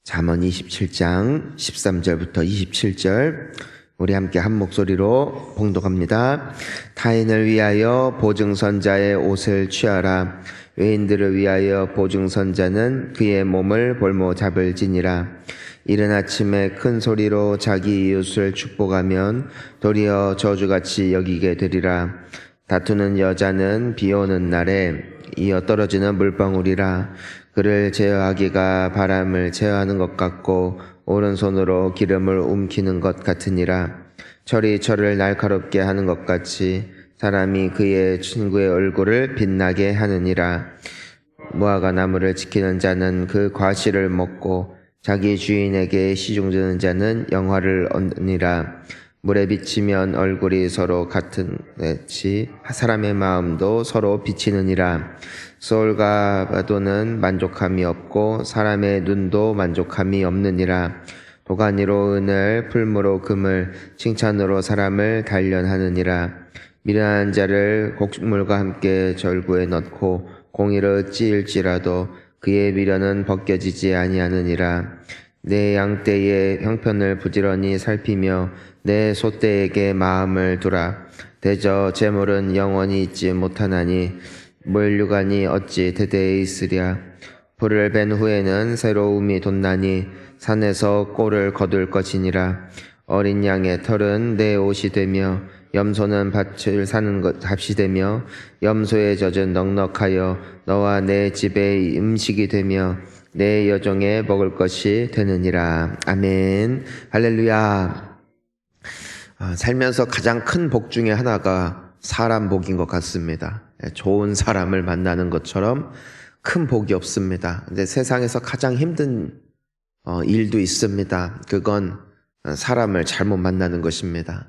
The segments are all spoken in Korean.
잠언 27장 13절부터 27절 우리 함께 한 목소리로 봉독합니다. 타인을 위하여 보증선자의 옷을 취하라. 외인들을 위하여 보증선자는 그의 몸을 볼모 잡을지니라. 이른 아침에 큰 소리로 자기 이웃을 축복하면 도리어 저주같이 여기게 되리라. 다투는 여자는 비 오는 날에 이어 떨어지는 물방울이라. 그를 제어하기가 바람을 제어하는 것 같고 오른손으로 기름을 움키는 것 같으니라. 철이 철을 날카롭게 하는 것 같이 사람이 그의 친구의 얼굴을 빛나게 하느니라. 무화과 나무를 지키는 자는 그 과실을 먹고 자기 주인에게 시중드는 자는 영화를 얻느니라. 물에 비치면 얼굴이 서로 같은 같이 사람의 마음도 서로 비치느니라. 소울과 바도는 만족함이 없고 사람의 눈도 만족함이 없느니라. 도가니로 은을, 풀무로 금을, 칭찬으로 사람을 단련하느니라. 미련한 자를 곡물과 함께 절구에 넣고 공이를 찌일지라도 그의 미련은 벗겨지지 아니하느니라. 내 양떼의 형편을 부지런히 살피며 내 소떼에게 마음을 두라. 대저 재물은 영원히 있지 못하나니 물류관이 어찌 대대에 있으랴. 불을 벤 후에는 새로움이 돋나니 산에서 꼴을 거둘 것이니라. 어린 양의 털은 내 옷이 되며 염소는 밭을 사는 값이 되며 염소의 젖은 넉넉하여 너와 내 집의 음식이 되며 내 여종의 먹을 것이 되느니라. 아멘. 할렐루야. 살면서 가장 큰 복 중에 하나가 사람 복인 것 같습니다. 좋은 사람을 만나는 것처럼 큰 복이 없습니다. 근데 세상에서 가장 힘든 일도 있습니다. 그건 사람을 잘못 만나는 것입니다.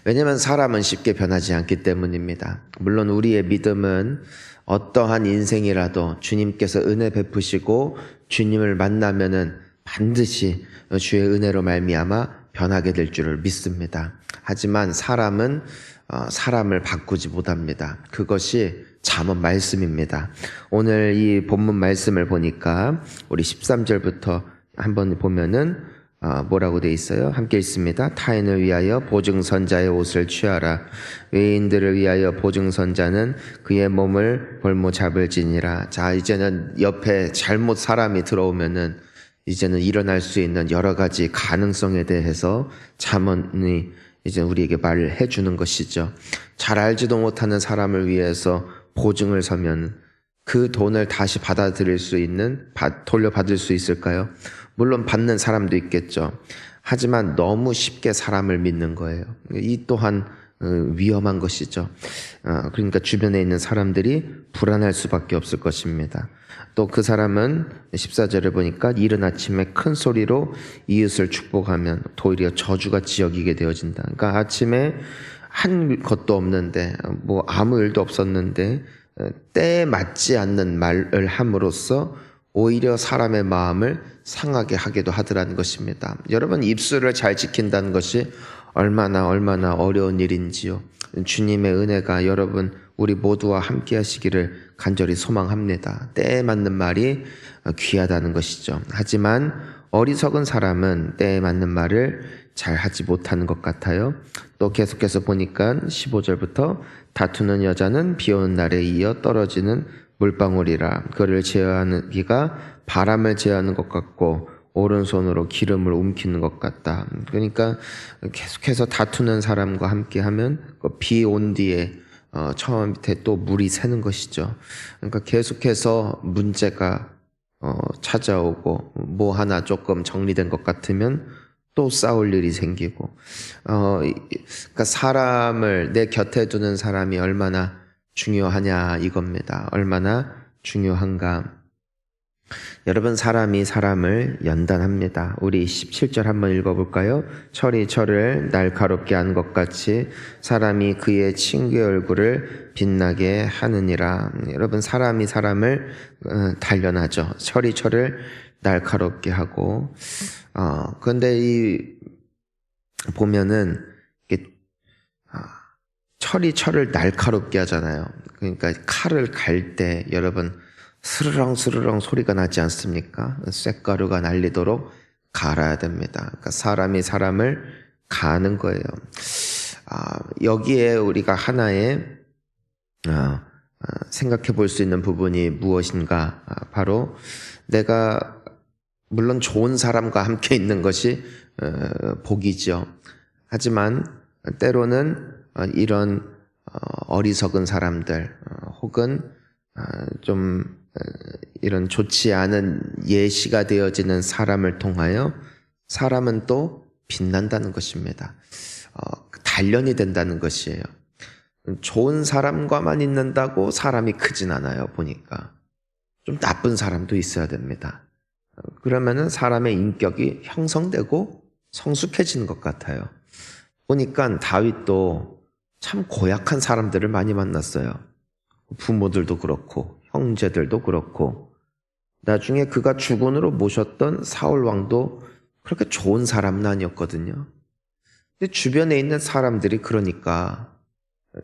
왜냐하면 사람은 쉽게 변하지 않기 때문입니다. 물론 우리의 믿음은 어떠한 인생이라도 주님께서 은혜 베푸시고 주님을 만나면은 반드시 주의 은혜로 말미암아 변하게 될 줄을 믿습니다. 하지만 사람은 사람을 바꾸지 못합니다. 그것이 잠언 말씀입니다. 오늘 이 본문 말씀을 보니까 우리 13절부터 한번 보면은 뭐라고 돼 있어요? 함께 읽습니다. 타인을 위하여 보증선자의 옷을 취하라. 외인들을 위하여 보증선자는 그의 몸을 볼모 잡을지니라. 자, 이제는 옆에 잘못 사람이 들어오면은 이제는 일어날 수 있는 여러 가지 가능성에 대해서 잠언이 이제 우리에게 말을 해주는 것이죠. 잘 알지도 못하는 사람을 위해서 보증을 서면 그 돈을 다시 받아들일 수 있는, 돌려받을 수 있을까요? 물론 받는 사람도 있겠죠. 하지만 너무 쉽게 사람을 믿는 거예요. 이 또한 위험한 것이죠. 그러니까 주변에 있는 사람들이 불안할 수밖에 없을 것입니다. 또 그 사람은 14절을 보니까 이른 아침에 큰 소리로 이웃을 축복하면 도리어 저주같이 여기게 되어진다. 그러니까 아침에 한 것도 없는데 뭐 아무 일도 없었는데 때에 맞지 않는 말을 함으로써 오히려 사람의 마음을 상하게 하기도 하더라는 것입니다. 여러분, 입술을 잘 지킨다는 것이 얼마나 어려운 일인지요. 주님의 은혜가 여러분 우리 모두와 함께 하시기를 간절히 소망합니다. 때에 맞는 말이 귀하다는 것이죠. 하지만 어리석은 사람은 때에 맞는 말을 잘 하지 못하는 것 같아요. 또 계속해서 보니까 15절부터 다투는 여자는 비 오는 날에 이어 떨어지는 물방울이라. 그를 제어하기가 바람을 제어하는 것 같고 오른손으로 기름을 움키는 것 같다. 그러니까 계속해서 다투는 사람과 함께하면 비 온 뒤에 처음 밑에 또 물이 새는 것이죠. 그러니까 계속해서 문제가 찾아오고 뭐 하나 조금 정리된 것 같으면 또 싸울 일이 생기고 그러니까 사람을 내 곁에 두는 사람이 얼마나 중요하냐 이겁니다. 얼마나 중요한가. 여러분, 사람이 사람을 연단합니다. 우리 17절 한번 읽어볼까요? 철이 철을 날카롭게 한 것 같이 사람이 그의 친구의 얼굴을 빛나게 하느니라. 여러분, 사람이 사람을 단련하죠. 철이 철을 날카롭게 하고 그런데 보면은 철이 철을 날카롭게 하잖아요. 그러니까 칼을 갈 때 여러분 스르렁 스르렁 소리가 나지 않습니까? 쇳가루가 날리도록 갈아야 됩니다. 그러니까 사람이 사람을 가는 거예요. 여기에 우리가 하나의 생각해 볼 수 있는 부분이 무엇인가? 바로 내가 물론 좋은 사람과 함께 있는 것이 복이죠. 하지만 때로는 이런 어리석은 사람들 혹은 좀 이런 좋지 않은 예시가 되어지는 사람을 통하여 사람은 또 빛난다는 것입니다. 단련이 된다는 것이에요. 좋은 사람과만 있는다고 사람이 크진 않아요. 보니까 좀 나쁜 사람도 있어야 됩니다. 그러면은 사람의 인격이 형성되고 성숙해지는 것 같아요. 보니까 다윗도 참 고약한 사람들을 많이 만났어요. 부모들도 그렇고 형제들도 그렇고 나중에 그가 주군으로 모셨던 사울 왕도 그렇게 좋은 사람은 아니었거든요. 근데 주변에 있는 사람들이 그러니까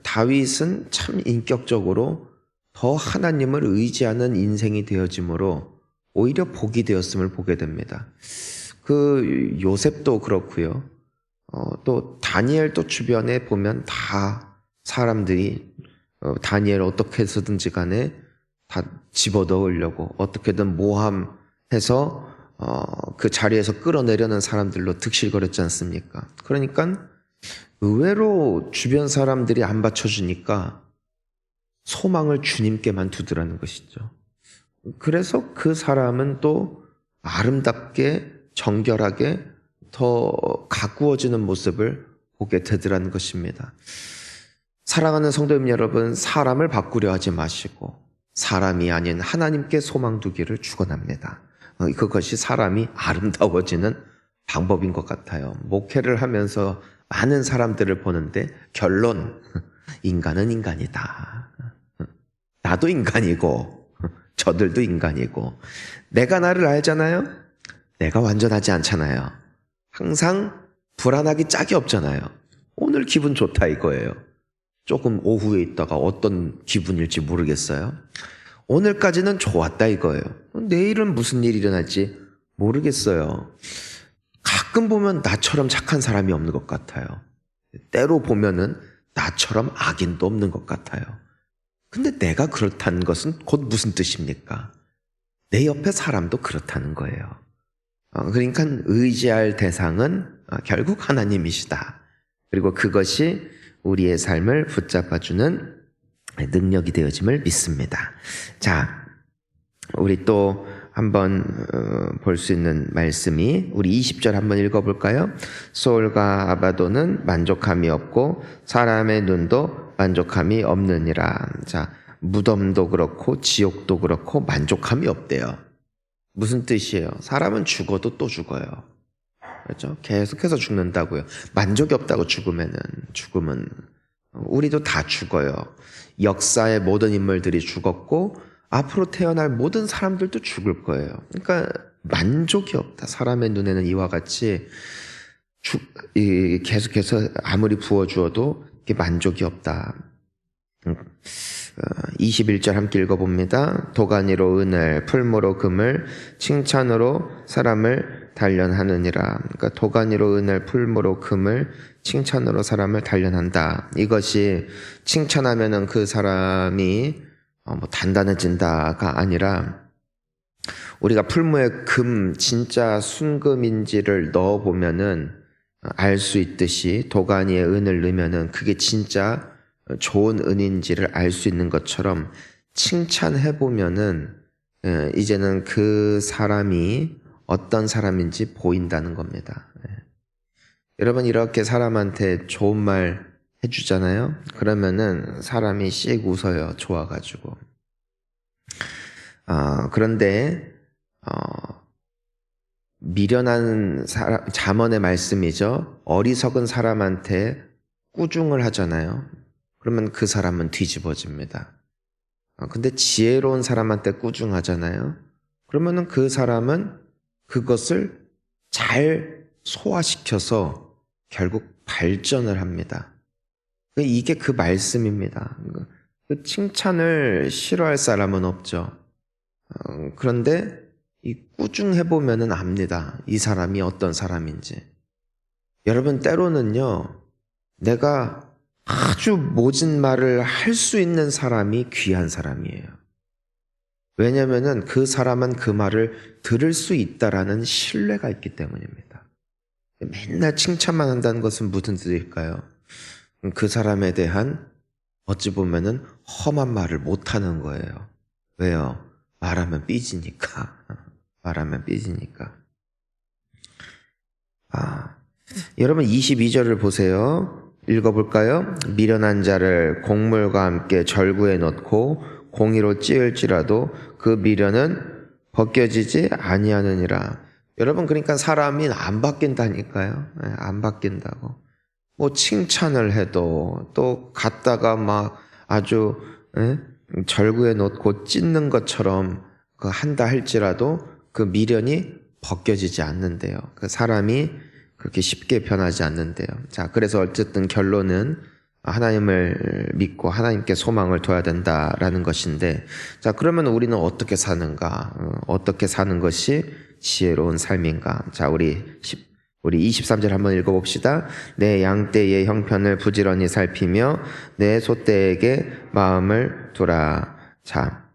다윗은 참 인격적으로 더 하나님을 의지하는 인생이 되어지므로 오히려 복이 되었음을 보게 됩니다. 그 요셉도 그렇고요. 또 다니엘도 주변에 보면 다 사람들이 다니엘 어떻게 해서든지 간에 다 집어넣으려고 어떻게든 모함해서 그 자리에서 끌어내려는 사람들로 득실거렸지 않습니까? 그러니까 의외로 주변 사람들이 안 받쳐주니까 소망을 주님께만 두더라는 것이죠. 그래서 그 사람은 또 아름답게 정결하게 더 가꾸어지는 모습을 보게 되더라는 것입니다. 사랑하는 성도님 여러분, 사람을 바꾸려 하지 마시고 사람이 아닌 하나님께 소망 두기를 축원합니다. 그것이 사람이 아름다워지는 방법인 것 같아요. 목회를 하면서 많은 사람들을 보는데 결론, 인간은 인간이다. 나도 인간이고 저들도 인간이고 내가 나를 알잖아요. 내가 완전하지 않잖아요. 항상 불안하기 짝이 없잖아요. 오늘 기분 좋다 이거예요. 조금 오후에 있다가 어떤 기분일지 모르겠어요. 오늘까지는 좋았다 이거예요. 내일은 무슨 일이 일어날지 모르겠어요. 가끔 보면 나처럼 착한 사람이 없는 것 같아요. 때로 보면은 나처럼 악인도 없는 것 같아요. 근데 내가 그렇다는 것은 곧 무슨 뜻입니까? 내 옆에 사람도 그렇다는 거예요. 그러니까 의지할 대상은 결국 하나님이시다. 그리고 그것이 우리의 삶을 붙잡아주는 능력이 되어짐을 믿습니다. 자, 우리 또 한번 볼 수 있는 말씀이 우리 20절 한번 읽어볼까요? 소울과 아바도는 만족함이 없고 사람의 눈도 만족함이 없느니라. 자, 무덤도 그렇고 지옥도 그렇고 만족함이 없대요. 무슨 뜻이에요? 사람은 죽어도 또 죽어요. 그렇죠? 계속해서 죽는다고요. 만족이 없다고 죽으면 우리도 다 죽어요. 역사의 모든 인물들이 죽었고 앞으로 태어날 모든 사람들도 죽을 거예요. 그러니까 만족이 없다. 사람의 눈에는 이와 같이 계속해서 아무리 부어주어도 만족이 없다. 21절 함께 읽어봅니다. 도가니로 은을, 풀무로 금을, 칭찬으로 사람을 단련하느니라. 그러니까 도가니로 은을, 풀무로 금을, 칭찬으로 사람을 단련한다. 이것이 칭찬하면은 그 사람이 단단해진다가 아니라 우리가 풀무에 금, 진짜 순금인지를 넣어보면은 알 수 있듯이 도가니에 은을 넣으면은 그게 진짜 좋은 은인지를 알 수 있는 것처럼 칭찬해보면은 이제는 그 사람이 어떤 사람인지 보인다는 겁니다. 여러분 이렇게 사람한테 좋은 말 해주잖아요. 그러면은 사람이 씩 웃어요. 좋아가지고. 그런데 미련한 사람, 잠언의 말씀이죠. 어리석은 사람한테 꾸중을 하잖아요. 그러면 그 사람은 뒤집어집니다. 근데 지혜로운 사람한테 꾸중하잖아요. 그러면은 그 사람은 그것을 잘 소화시켜서 결국 발전을 합니다. 이게 그 말씀입니다. 그 칭찬을 싫어할 사람은 없죠. 그런데 이 꾸중해 보면은 압니다. 이 사람이 어떤 사람인지. 여러분, 때로는요, 내가 아주 모진 말을 할 수 있는 사람이 귀한 사람이에요. 왜냐면은 그 사람은 그 말을 들을 수 있다라는 신뢰가 있기 때문입니다. 맨날 칭찬만 한다는 것은 무슨 뜻일까요? 그 사람에 대한 어찌 보면은 험한 말을 못하는 거예요. 왜요? 말하면 삐지니까. 말하면 삐지니까. 여러분 22절을 보세요. 읽어볼까요? 미련한 자를 곡물과 함께 절구에 넣고 공의로 찌을지라도 그 미련은 벗겨지지 아니하느니라. 여러분, 그러니까 사람이 안 바뀐다니까요. 안 바뀐다고. 뭐 칭찬을 해도 또 갔다가 막 아주 절구에 넣고 찢는 것처럼 그 한다 할지라도 그 미련이 벗겨지지 않는데요. 그 사람이 그렇게 쉽게 변하지 않는데요. 자, 그래서 어쨌든 결론은 하나님을 믿고 하나님께 소망을 둬야 된다라는 것인데, 자, 그러면 우리는 어떻게 사는가? 어떻게 사는 것이 지혜로운 삶인가? 자, 우리 23절 한번 읽어봅시다. 내 양떼의 형편을 부지런히 살피며 내 소떼에게 마음을 두라. 자,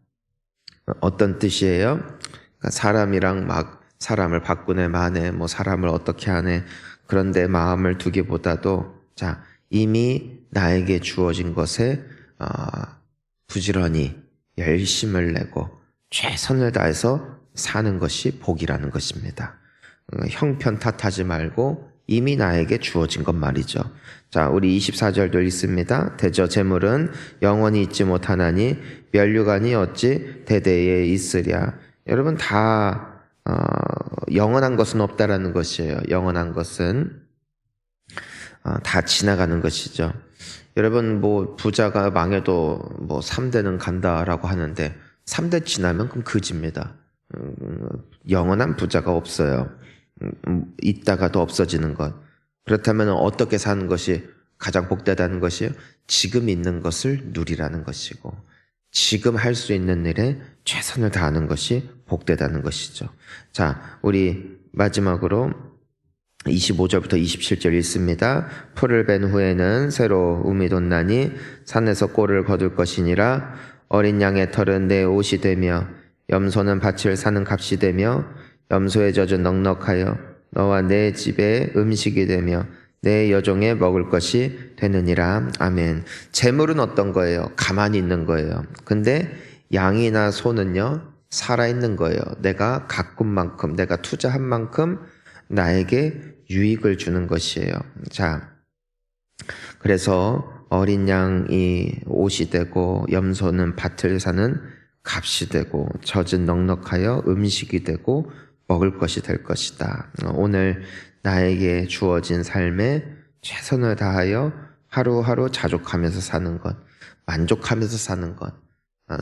어떤 뜻이에요? 그러니까 사람이랑 막 사람을 바꾸네 마네, 뭐 사람을 어떻게 하네, 그런데 마음을 두기보다도 자, 이미 나에게 주어진 것에 부지런히 열심을 내고 최선을 다해서 사는 것이 복이라는 것입니다. 형편 탓하지 말고 이미 나에게 주어진 것 말이죠. 자, 우리 24절도 읽습니다. 대저 재물은 영원히 있지 못하나니 면류관이 어찌 대대에 있으랴. 여러분, 다 영원한 것은 없다라는 것이에요. 영원한 것은 다 지나가는 것이죠. 여러분, 뭐 부자가 망해도 뭐 3대는 간다라고 하는데 3대 지나면 그럼 그지입니다. 영원한 부자가 없어요. 있다가도 없어지는 것. 그렇다면 어떻게 사는 것이 가장 복되다는 것이요? 지금 있는 것을 누리라는 것이고 지금 할 수 있는 일에 최선을 다하는 것이 복되다는 것이죠. 자, 우리 마지막으로 25절부터 27절 읽습니다. 풀을 벤 후에는 새로 움이 돋나니 산에서 꼴을 거둘 것이니라. 어린 양의 털은 내 옷이 되며 염소는 밭을 사는 값이 되며 염소의 젖은 넉넉하여 너와 내 집의 음식이 되며 내 여종의 먹을 것이 되느니라. 아멘. 재물은 어떤 거예요? 가만히 있는 거예요. 근데 양이나 소는요, 살아있는 거예요. 내가 가꾼 만큼, 내가 투자한 만큼 나에게 유익을 주는 것이에요. 자, 그래서 어린 양이 옷이 되고 염소는 밭을 사는 값이 되고 젖은 넉넉하여 음식이 되고 먹을 것이 될 것이다. 오늘 나에게 주어진 삶에 최선을 다하여 하루하루 자족하면서 사는 것, 만족하면서 사는 것,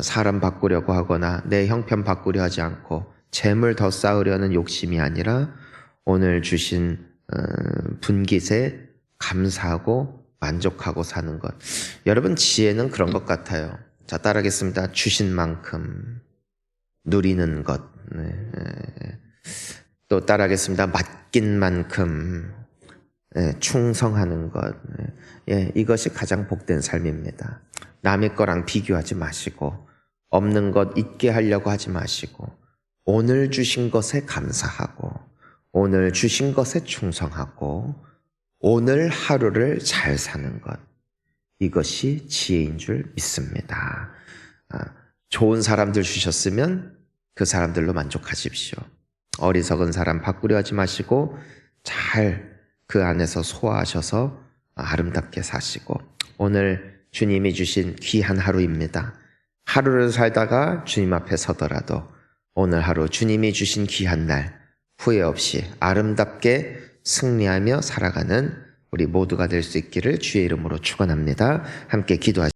사람 바꾸려고 하거나 내 형편 바꾸려 하지 않고 재물 더 쌓으려는 욕심이 아니라 오늘 주신 분깃에 감사하고 만족하고 사는 것. 여러분, 지혜는 그런 것 같아요. 자, 따라하겠습니다. 주신 만큼 누리는 것. 또 따라하겠습니다. 맡긴 만큼 충성하는 것. 이것이 가장 복된 삶입니다. 남의 거랑 비교하지 마시고 없는 것 있게 하려고 하지 마시고 오늘 주신 것에 감사하고 오늘 주신 것에 충성하고 오늘 하루를 잘 사는 것. 이것이 지혜인 줄 믿습니다. 좋은 사람들 주셨으면 그 사람들로 만족하십시오. 어리석은 사람 바꾸려 하지 마시고 잘 그 안에서 소화하셔서 아름답게 사시고 오늘 주님이 주신 귀한 하루입니다. 하루를 살다가 주님 앞에 서더라도 오늘 하루 주님이 주신 귀한 날 후회 없이 아름답게 승리하며 살아가는 우리 모두가 될 수 있기를 주의 이름으로 축원합니다. 함께 기도하시죠.